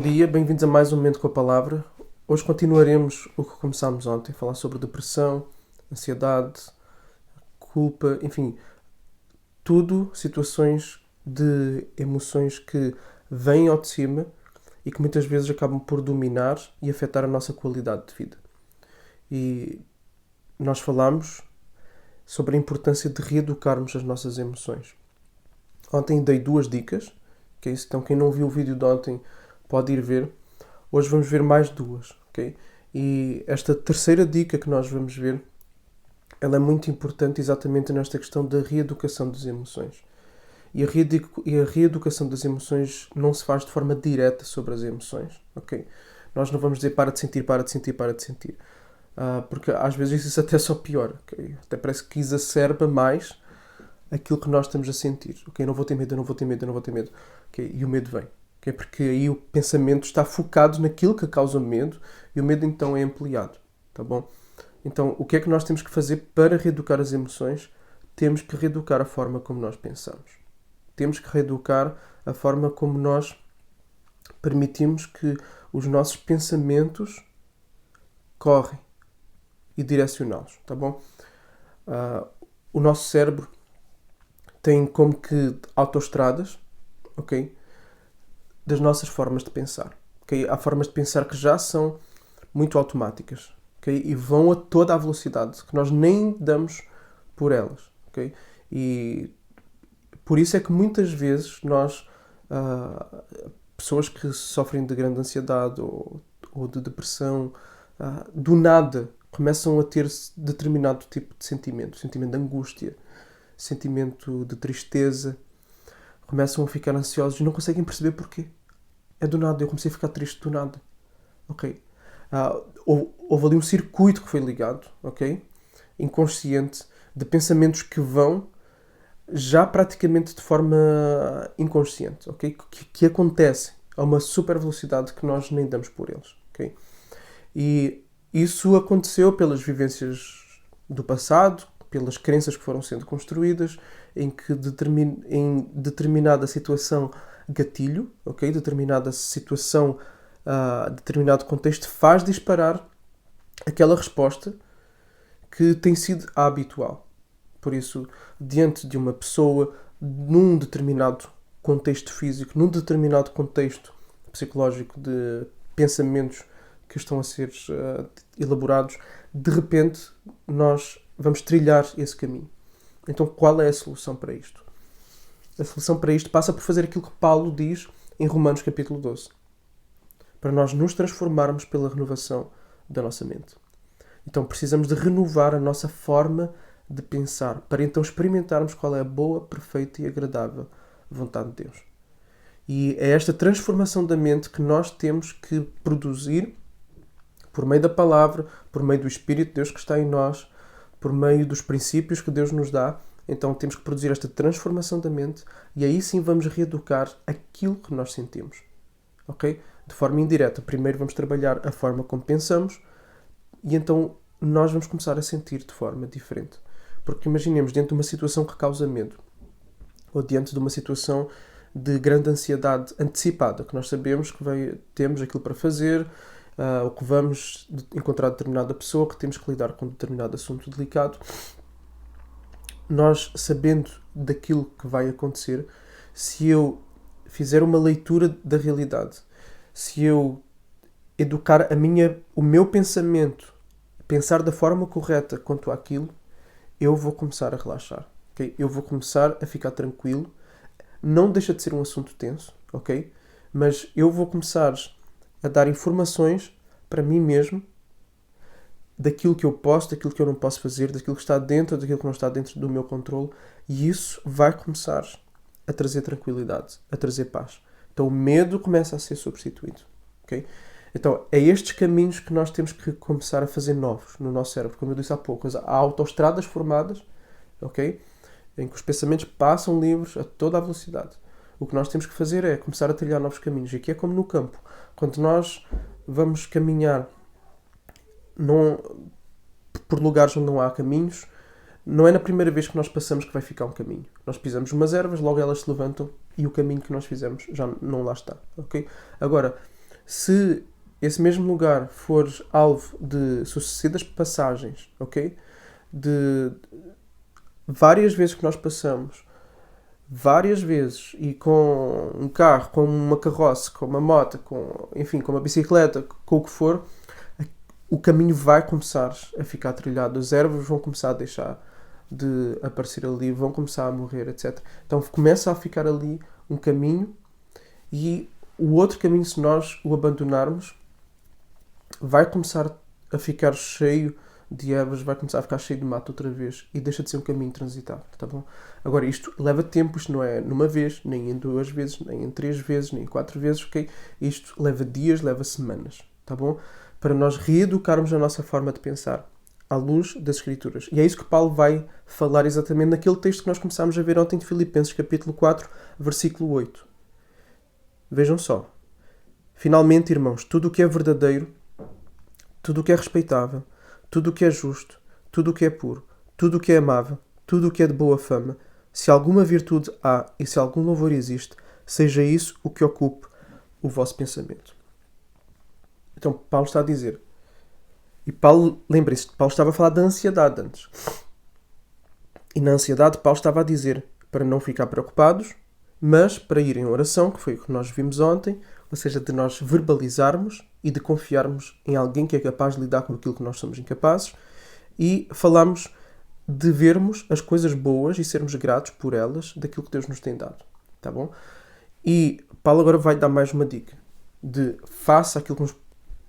Bom dia, bem-vindos a mais um Momento com a Palavra. Hoje continuaremos o que começámos ontem, falar sobre depressão, ansiedade, culpa, enfim, tudo situações de emoções que vêm ao de cima e que muitas vezes acabam por dominar e afetar a nossa qualidade de vida. E nós falámos sobre a importância de reeducarmos as nossas emoções. Ontem dei 2 dicas, que é isso, então quem não viu o vídeo de ontem pode ir ver. Hoje vamos ver mais 2, ok? E esta terceira dica que nós vamos ver, ela é muito importante exatamente nesta questão da reeducação das emoções. E a reeducação das emoções não se faz de forma direta sobre as emoções, ok? Nós não vamos dizer para de sentir, para de sentir, para de sentir. Porque às vezes isso até só piora, ok? Até parece que exacerba mais aquilo que nós estamos a sentir. Ok, não vou ter medo, eu não vou ter medo, eu não vou ter medo. Ok, e o medo vem. Okay? Porque aí o pensamento está focado naquilo que causa medo e o medo então é ampliado. Tá bom? Então, o que é que nós temos que fazer para reeducar as emoções? Temos que reeducar a forma como nós pensamos. Temos que reeducar a forma como nós permitimos que os nossos pensamentos correm e direcioná-los. Tá bom? O nosso cérebro tem como que autoestradas, ok? Das nossas formas de pensar. Okay? Há formas de pensar que já são muito automáticas, okay? E vão a toda a velocidade, que nós nem damos por elas. Okay? E por isso é que muitas vezes nós, pessoas que sofrem de grande ansiedade ou de depressão, do nada começam a ter determinado tipo de sentimento de angústia, sentimento de tristeza, começam a ficar ansiosos e não conseguem perceber porquê. É do nada, eu comecei a ficar triste do nada. Ok. Houve ali um circuito que foi ligado, ok? Inconsciente, de pensamentos que vão já praticamente de forma inconsciente, ok? Que acontecem a uma super velocidade que nós nem damos por eles, ok? E isso aconteceu pelas vivências do passado, pelas crenças que foram sendo construídas, em que em determinada situação gatilho, ok? Determinada situação, determinado contexto faz disparar aquela resposta que tem sido a habitual. Por isso, diante de uma pessoa, num determinado contexto físico, num determinado contexto psicológico de pensamentos que estão a ser elaborados, de repente nós vamos trilhar esse caminho. Então, qual é a solução para isto? A solução para isto passa por fazer aquilo que Paulo diz em Romanos capítulo 12. Para nós nos transformarmos pela renovação da nossa mente. Então, precisamos de renovar a nossa forma de pensar, para então experimentarmos qual é a boa, perfeita e agradável vontade de Deus. E é esta transformação da mente que nós temos que produzir por meio da palavra, por meio do Espírito de Deus que está em nós, por meio dos princípios que Deus nos dá. Então temos que produzir esta transformação da mente e aí sim vamos reeducar aquilo que nós sentimos. Ok? De forma indireta. Primeiro vamos trabalhar a forma como pensamos e então nós vamos começar a sentir de forma diferente. Porque imaginemos, diante de uma situação que causa medo, ou diante de uma situação de grande ansiedade antecipada, que nós sabemos que temos aquilo para fazer, ou que vamos encontrar determinada pessoa, que temos que lidar com determinado assunto delicado, nós sabendo daquilo que vai acontecer, se eu fizer uma leitura da realidade, se eu educar o meu pensamento, pensar da forma correta quanto àquilo, eu vou começar a relaxar, ok? Eu vou começar a ficar tranquilo. Não deixa de ser um assunto tenso, ok? Mas eu vou começar a dar informações para mim mesmo daquilo que eu posso, daquilo que eu não posso fazer, daquilo que está dentro, daquilo que não está dentro do meu controle, e isso vai começar a trazer tranquilidade, a trazer paz. Então o medo começa a ser substituído, ok? Então é estes caminhos que nós temos que começar a fazer novos no nosso cérebro. Como eu disse há pouco, há autoestradas formadas, ok? Em que os pensamentos passam livres a toda a velocidade. O que nós temos que fazer é começar a trilhar novos caminhos. E aqui é como no campo. Quando nós vamos caminhar por lugares onde não há caminhos, não é na primeira vez que nós passamos que vai ficar um caminho. Nós pisamos umas ervas, logo elas se levantam e o caminho que nós fizemos já não lá está. Okay? Agora, Se esse mesmo lugar for alvo de sucessivas passagens, ok? De várias vezes que nós passamos, várias vezes, e com um carro, com uma carroça, com uma moto, enfim, com uma bicicleta, com o que for, o caminho vai começar a ficar trilhado, as ervas vão começar a deixar de aparecer ali, vão começar a morrer, etc. Então começa a ficar ali um caminho, e o outro caminho, se nós o abandonarmos, vai começar a ficar cheio de ervas, vai começar a ficar cheio de mato outra vez e deixa de ser um caminho transitável, tá bom? Agora, isto leva tempo, isto não é numa vez, nem em 2 vezes, nem em 3 vezes, nem em 4 vezes, ok? Isto leva dias, leva semanas, tá bom? Para nós reeducarmos a nossa forma de pensar à luz das Escrituras. E é isso que Paulo vai falar exatamente naquele texto que nós começámos a ver ontem de Filipenses, capítulo 4, versículo 8. Vejam só. Finalmente, irmãos, tudo o que é verdadeiro, tudo o que é respeitável, tudo o que é justo, tudo o que é puro, tudo o que é amável, tudo o que é de boa fama, se alguma virtude há e se algum louvor existe, seja isso o que ocupe o vosso pensamento. Então, Paulo está a dizer, e Paulo, lembrem-se, Paulo estava a falar da ansiedade antes. E na ansiedade, Paulo estava a dizer para não ficar preocupados, mas para ir em oração, que foi o que nós vimos ontem, ou seja, de nós verbalizarmos e de confiarmos em alguém que é capaz de lidar com aquilo que nós somos incapazes, e falamos de vermos as coisas boas e sermos gratos por elas, daquilo que Deus nos tem dado. Tá bom? E Paulo agora vai dar mais uma dica. De, face àquilo que nos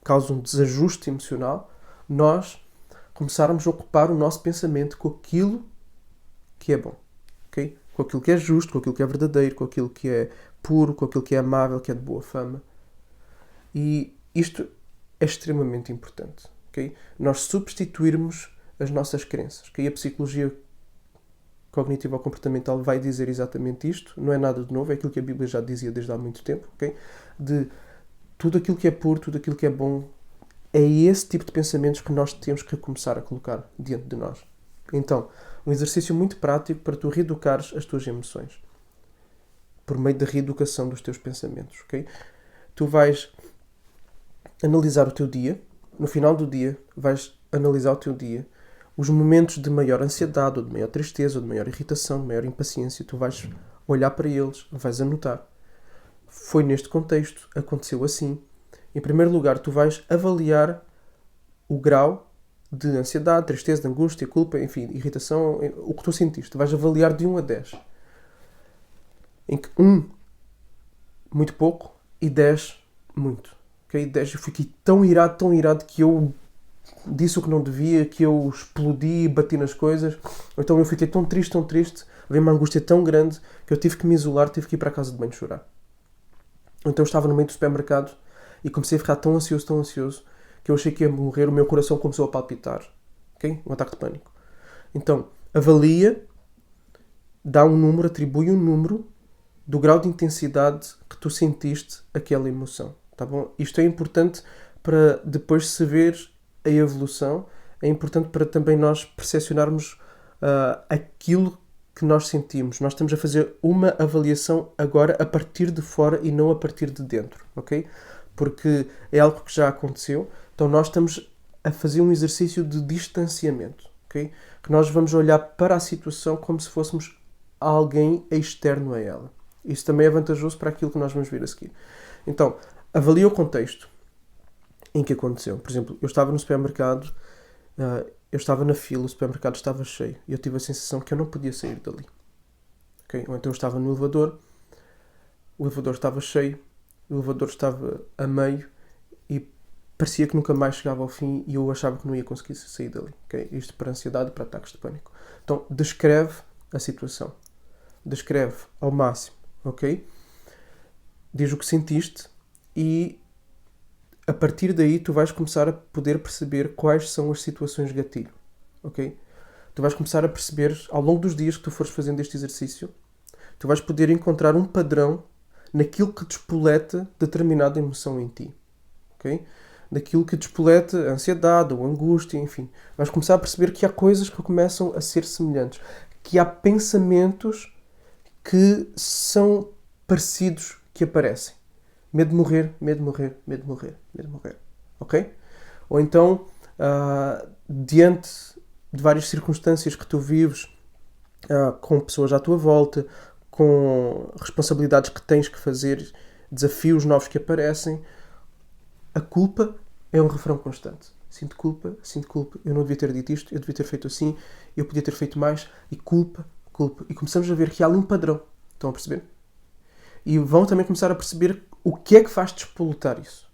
causa um desajuste emocional, nós começarmos a ocupar o nosso pensamento com aquilo que é bom. Okay? Com aquilo que é justo, com aquilo que é verdadeiro, com aquilo que é puro, com aquilo que é amável, que é de boa fama. E isto é extremamente importante. Okay? Nós substituirmos as nossas crenças. Okay? A psicologia cognitivo-comportamental vai dizer exatamente isto. Não é nada de novo, é aquilo que a Bíblia já dizia desde há muito tempo. Okay? De tudo aquilo que é puro, tudo aquilo que é bom, é esse tipo de pensamentos que nós temos que começar a colocar diante de nós. Então, um exercício muito prático para tu reeducares as tuas emoções. Por meio da reeducação dos teus pensamentos, ok? Tu vais analisar o teu dia. No final do dia, vais analisar o teu dia. Os momentos de maior ansiedade, ou de maior tristeza, ou de maior irritação, de maior impaciência. Tu vais olhar para eles, vais anotar. Foi neste contexto, aconteceu assim. Em primeiro lugar, tu vais avaliar o grau de ansiedade, tristeza, de angústia, culpa, enfim, irritação, o que tu sentiste. Vais avaliar de 1 a 10. Em que 1, muito pouco, e 10, muito. Okay? 10, eu fiquei tão irado, que eu disse o que não devia, que eu explodi e bati nas coisas. Ou então eu fiquei tão triste, veio uma angústia tão grande, que eu tive que me isolar, tive que ir para a casa de banho chorar. Ou então eu estava no meio do supermercado e comecei a ficar tão ansioso, que eu achei que ia morrer, o meu coração começou a palpitar. Okay? Um ataque de pânico. Então, avalia, dá um número, atribui um número do grau de intensidade que tu sentiste aquela emoção. Tá bom? Isto é importante para depois se ver a evolução, é importante para também nós percepcionarmos aquilo que nós sentimos. Nós estamos a fazer uma avaliação agora a partir de fora e não a partir de dentro, ok? Porque é algo que já aconteceu, então nós estamos a fazer um exercício de distanciamento, ok? Que nós vamos olhar para a situação como se fôssemos alguém externo a ela. Isso também é vantajoso para aquilo que nós vamos ver a seguir. Então, avalia o contexto em que aconteceu. Por exemplo, eu estava no supermercado, eu estava na fila, o supermercado estava cheio e eu tive a sensação que eu não podia sair dali. Okay? Ou então eu estava no elevador, o elevador estava cheio, o elevador estava a meio e parecia que nunca mais chegava ao fim e eu achava que não ia conseguir sair dali. Okay? Isto para ansiedade e para ataques de pânico. Então, descreve a situação. Descreve ao máximo, ok? Diz o que sentiste e a partir daí tu vais começar a poder perceber quais são as situações gatilho, ok? Tu vais começar a perceber, ao longo dos dias que tu fores fazendo este exercício, tu vais poder encontrar um padrão naquilo que despoleta determinada emoção em ti, ok? Daquilo que despoleta a ansiedade ou a angústia, enfim. Vais começar a perceber que há coisas que começam a ser semelhantes, que há pensamentos que são parecidos que aparecem, Medo de morrer, medo de morrer, medo de morrer, medo de morrer. Ok? Ou então, diante de várias circunstâncias que tu vives, com pessoas à tua volta, com responsabilidades que tens que fazer, desafios novos que aparecem, a culpa é um refrão constante. Sinto culpa, eu não devia ter dito isto, eu devia ter feito assim, eu podia ter feito mais, e culpa. E começamos a ver que há ali um padrão. Estão a perceber? E vão também começar a perceber o que é que faz despolutar isso.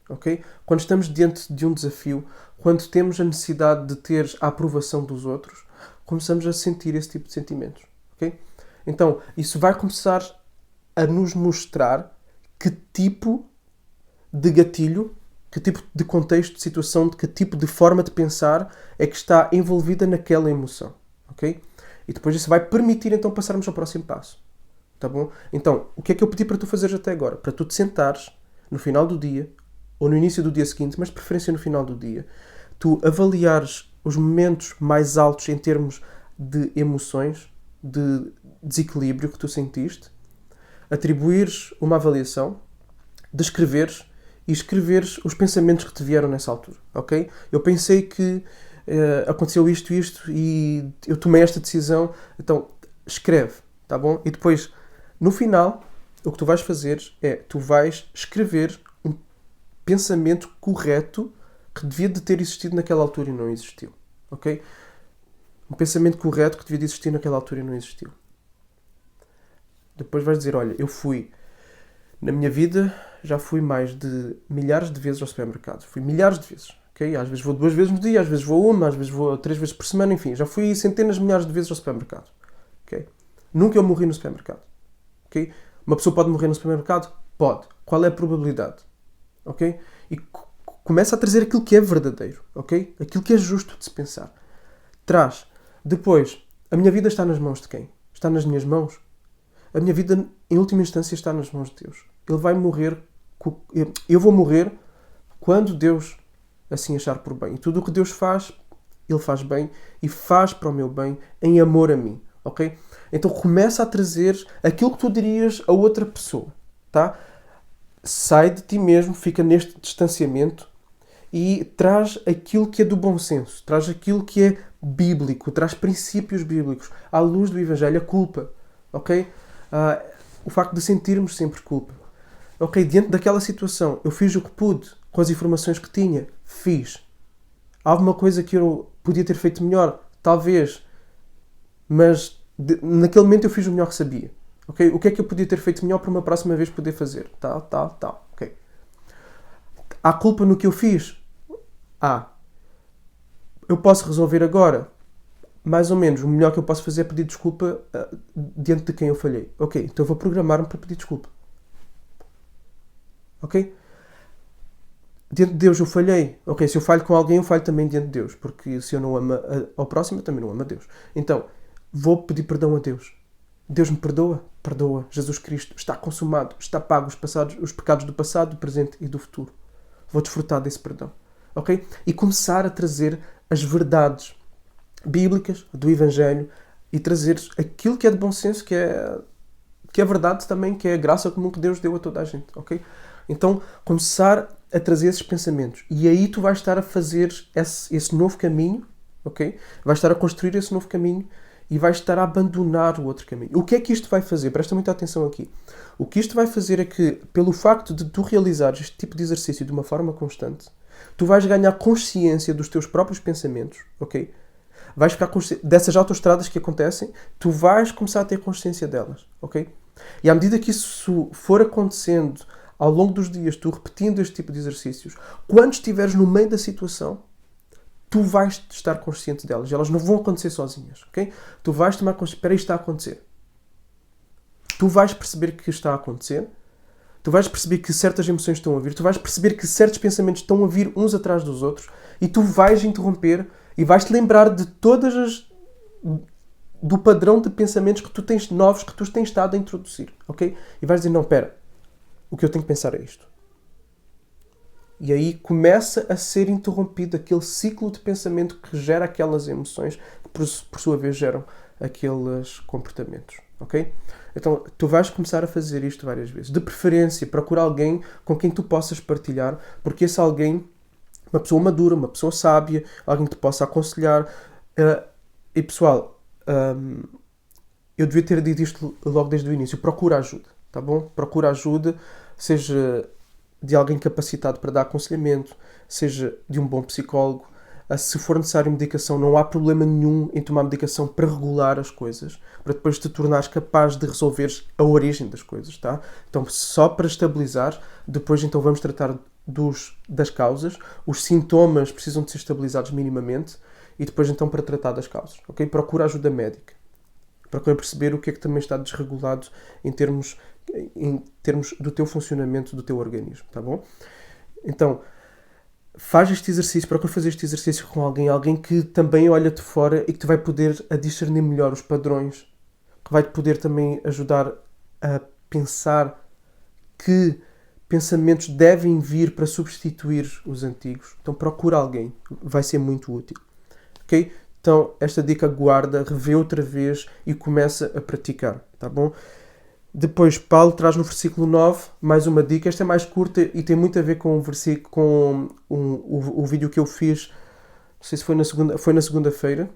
Okay? Quando estamos diante de um desafio, quando temos a necessidade de ter a aprovação dos outros, começamos a sentir esse tipo de sentimentos. Okay? Então, isso vai começar a nos mostrar que tipo de gatilho, que tipo de contexto, de situação, de que tipo de forma de pensar é que está envolvida naquela emoção. Okay? E depois isso vai permitir então passarmos ao próximo passo. Tá bom? Então, o que é que eu pedi para tu fazeres até agora? Para tu te sentares no final do dia, ou no início do dia seguinte, mas de preferência no final do dia, tu avaliares os momentos mais altos em termos de emoções, de desequilíbrio que tu sentiste, atribuires uma avaliação, descreveres e escreveres os pensamentos que te vieram nessa altura, ok? Eu pensei que aconteceu isto e eu tomei esta decisão, então escreve, tá bom? E depois, no final, o que tu vais fazer é, tu vais escrever um pensamento correto que devia de ter existido naquela altura e não existiu, ok? Um pensamento correto que devia de existir naquela altura e não existiu. Depois vais dizer, olha, na minha vida, já fui mais de milhares de vezes ao supermercado. Fui milhares de vezes, ok? Às vezes vou 2 vezes no dia, às vezes vou uma, às vezes vou 3 vezes por semana, enfim. Já fui centenas de milhares de vezes ao supermercado, ok? Nunca eu morri no supermercado, ok? Uma pessoa pode morrer no supermercado? Pode. Qual é a probabilidade? Ok? E começa a trazer aquilo que é verdadeiro, ok? Aquilo que é justo de se pensar. Traz. Depois, a minha vida está nas mãos de quem? Está nas minhas mãos? A minha vida, em última instância, está nas mãos de Deus. Ele vai morrer... Eu vou morrer quando Deus assim achar por bem. E tudo o que Deus faz, Ele faz bem e faz para o meu bem em amor a mim, ok? Então começa a trazer aquilo que tu dirias a outra pessoa, tá? Sai de ti mesmo, fica neste distanciamento e traz aquilo que é do bom senso, traz aquilo que é bíblico, traz princípios bíblicos, à luz do Evangelho, a culpa, ok? O facto de sentirmos sempre culpa. Ok, diante daquela situação, eu fiz o que pude, com as informações que tinha, fiz. Há alguma coisa que eu podia ter feito melhor? Talvez. Mas naquele momento eu fiz o melhor que sabia. Okay? O que é que eu podia ter feito melhor para uma próxima vez poder fazer? Tal. Okay. Há culpa no que eu fiz? Eu posso resolver agora? Mais ou menos. O melhor que eu posso fazer é pedir desculpa diante de quem eu falhei. Ok, então eu vou programar-me para pedir desculpa. Ok? Diante de Deus eu falhei. Ok, se eu falho com alguém, eu falho também diante de Deus. Porque se eu não amo ao próximo, eu também não amo a Deus. Então, vou pedir perdão a Deus. Deus me perdoa? Perdoa. Jesus Cristo está consumado. Está pago os pecados do passado, do presente e do futuro. Vou desfrutar desse perdão. Ok? E começar a trazer as verdades bíblicas do Evangelho e trazer aquilo que é de bom senso, que é verdade também, que é a graça comum que Deus deu a toda a gente. Ok? Então, começar a trazer esses pensamentos. E aí tu vais estar a fazer esse novo caminho, ok? Vais estar a construir esse novo caminho e vais estar a abandonar o outro caminho. O que é que isto vai fazer? Presta muita atenção aqui. O que isto vai fazer é que, pelo facto de tu realizares este tipo de exercício de uma forma constante, tu vais ganhar consciência dos teus próprios pensamentos, ok? Vais ficar dessas autoestradas que acontecem, tu vais começar a ter consciência delas, ok? E à medida que isso for acontecendo ao longo dos dias, tu repetindo este tipo de exercícios, quando estiveres no meio da situação, tu vais estar consciente delas. Elas não vão acontecer sozinhas, ok? Tu vais tomar consciência. Espera, isto está a acontecer. Tu vais perceber que está a acontecer. Tu vais perceber que certas emoções estão a vir. Tu vais perceber que certos pensamentos estão a vir uns atrás dos outros. E tu vais interromper e vais-te lembrar de do padrão de pensamentos que tu tens novos, que tu tens estado a introduzir, ok? E vais dizer, não, espera. O que eu tenho que pensar é isto. E aí começa a ser interrompido aquele ciclo de pensamento que gera aquelas emoções que, por sua vez, geram aqueles comportamentos. Ok? Então, tu vais começar a fazer isto várias vezes. De preferência, procura alguém com quem tu possas partilhar, porque esse alguém, uma pessoa madura, uma pessoa sábia, alguém que te possa aconselhar. E pessoal, eu devia ter dito isto logo desde o início. Procura ajuda, tá bom? Procura ajuda, seja de alguém capacitado para dar aconselhamento, seja de um bom psicólogo. Se for necessário medicação, não há problema nenhum em tomar medicação para regular as coisas, para depois te tornares capaz de resolveres a origem das coisas, tá? Então, só para estabilizar, depois então vamos tratar das causas. Os sintomas precisam de ser estabilizados minimamente e depois então para tratar das causas, ok? Procura ajuda médica. Procura perceber o que é que também está desregulado em termos do teu funcionamento, do teu organismo, tá bom? Então, faz este exercício, procura fazer este exercício com alguém que também olha de fora e que te vai poder a discernir melhor os padrões, que vai te poder também ajudar a pensar que pensamentos devem vir para substituir os antigos. Então procura alguém, vai ser muito útil, ok? Então esta dica guarda, revê outra vez e começa a praticar, tá bom? Depois, Paulo traz no versículo 9 mais uma dica. Esta é mais curta e tem muito a ver com o versículo, o vídeo que eu fiz, não sei se foi na segunda-feira,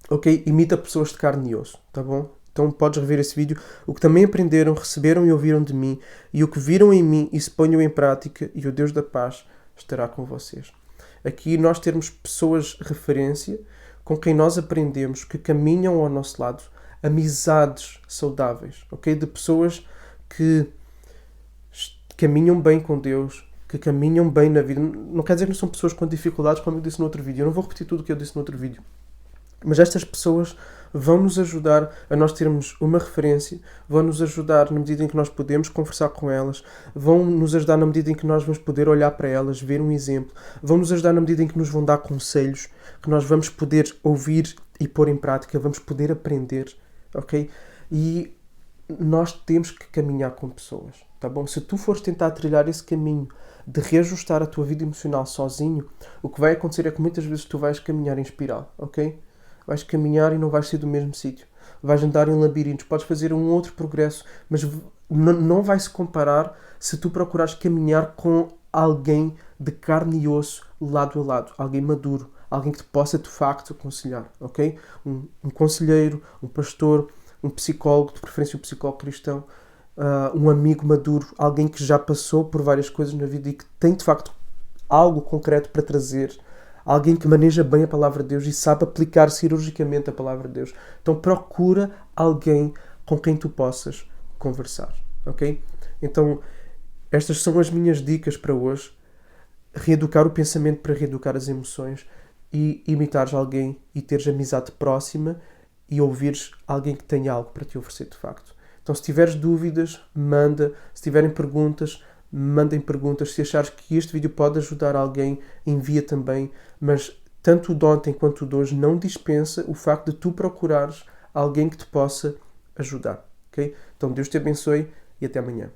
ok? Imita pessoas de carne e osso, tá bom? Então podes rever esse vídeo. O que também aprenderam, receberam e ouviram de mim, e o que viram em mim e se ponham em prática, e o Deus da paz estará com vocês. Aqui nós temos pessoas referência com quem nós aprendemos, que caminham ao nosso lado, amizades saudáveis, ok? De pessoas que caminham bem com Deus, que caminham bem na vida. Não quer dizer que não são pessoas com dificuldades, como eu disse no outro vídeo. Eu não vou repetir tudo o que eu disse no outro vídeo. Mas estas pessoas vão nos ajudar a nós termos uma referência, vão nos ajudar na medida em que nós podemos conversar com elas, vão nos ajudar na medida em que nós vamos poder olhar para elas, ver um exemplo, vão nos ajudar na medida em que nos vão dar conselhos, que nós vamos poder ouvir e pôr em prática, vamos poder aprender, ok? E nós temos que caminhar com pessoas, tá bom? Se tu fores tentar trilhar esse caminho de reajustar a tua vida emocional sozinho, o que vai acontecer é que muitas vezes tu vais caminhar em espiral, ok? Vais caminhar e não vais sair do mesmo sítio. Vais andar em labirintos. Podes fazer um outro progresso, mas não vai se comparar se tu procurares caminhar com alguém de carne e osso, lado a lado. Alguém maduro. Alguém que te possa, de facto, aconselhar. Ok? Um conselheiro, um pastor, um psicólogo, de preferência um psicólogo cristão, um amigo maduro. Alguém que já passou por várias coisas na vida e que tem, de facto, algo concreto para trazer. Alguém que maneja bem a palavra de Deus e sabe aplicar cirurgicamente a palavra de Deus. Então procura alguém com quem tu possas conversar, ok? Então estas são as minhas dicas para hoje. Reeducar o pensamento para reeducar as emoções e imitares alguém e teres amizade próxima e ouvires alguém que tenha algo para te oferecer de facto. Então se tiveres dúvidas, manda. Se tiverem perguntas, mandem perguntas. Se achares que este vídeo pode ajudar alguém, envia também. Mas tanto o de ontem quanto o de hoje não dispensa o facto de tu procurares alguém que te possa ajudar. Okay? Então Deus te abençoe e até amanhã.